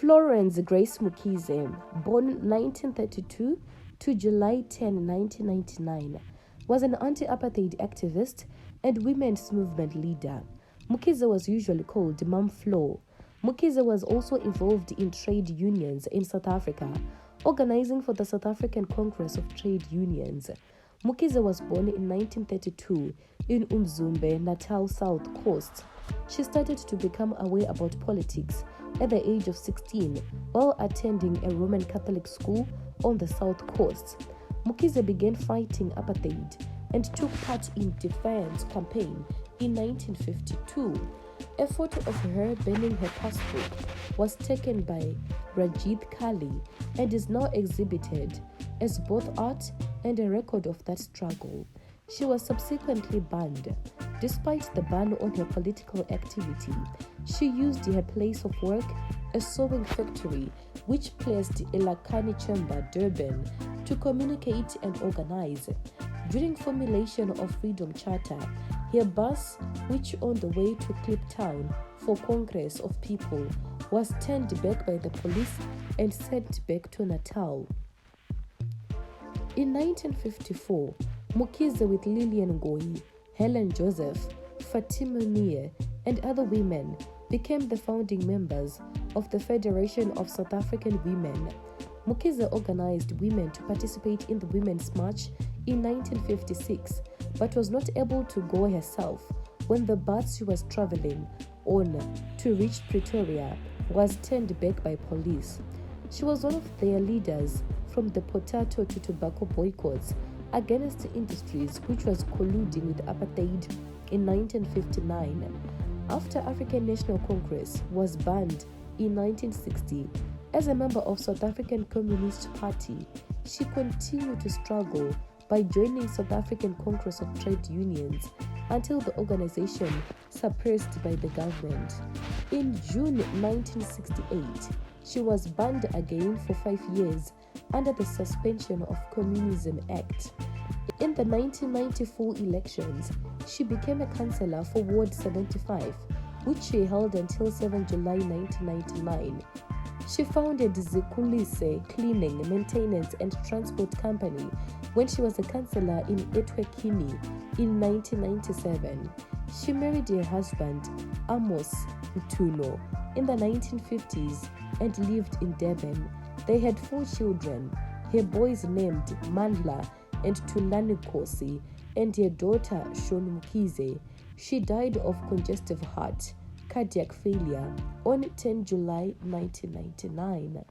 Florence Grace Mkhize, born 1932 to July 10, 1999, was an anti-apartheid activist and women's movement leader. Mkhize was usually called Mam Flo. Mkhize was also involved in trade unions in South Africa, organizing for the South African Congress of Trade Unions. Mkhize was born in 1932 in Umzumbe, Natal South Coast. She started to become aware about politics at the age of 16 while attending a Roman Catholic school on the South Coast. Mkhize began fighting apartheid and took part in defiance campaign in 1952. A photo of her burning her passport was taken by Rajit Kali and is now exhibited as both art and a record of that struggle. She was subsequently banned. Despite the ban on her political activity, she used her place of work, a sewing factory which placed Elakani Chamber, Durban, to communicate and organize. During formulation of Freedom Charter, her bus, which on the way to Kliptown for Congress of People, was turned back by the police and sent back to Natal. In 1954, Mkhize with Lillian Ngoyi, Helen Joseph, Fatima Mie, and other women became the founding members of the Federation of South African Women. Mkhize organized women to participate in the Women's March in 1956, but was not able to go herself when the bus she was traveling on to reach Pretoria was turned back by police. She was one of their leaders from the potato to tobacco boycotts against industries which was colluding with apartheid in 1959. After African National Congress was banned in 1960, as a member of South African Communist Party, she continued to struggle by joining South African Congress of Trade Unions until the organization suppressed by the government. In June 1968, she was banned again for 5 years under the Suspension of Communism Act. In the 1994 elections, she became a councillor for Ward 75, which she held until 7 July 1999. She founded Zikulise Cleaning, Maintenance and Transport Company when she was a councillor in eThekwini in 1997. She married her husband, Amos Mtuno, in the 1950s and lived in Durban. They had 4 children, her boys named Mandla and Tulani Kosi, and her daughter Shauwn Mkhize. She died of congestive heart, cardiac failure on 10 July 1999.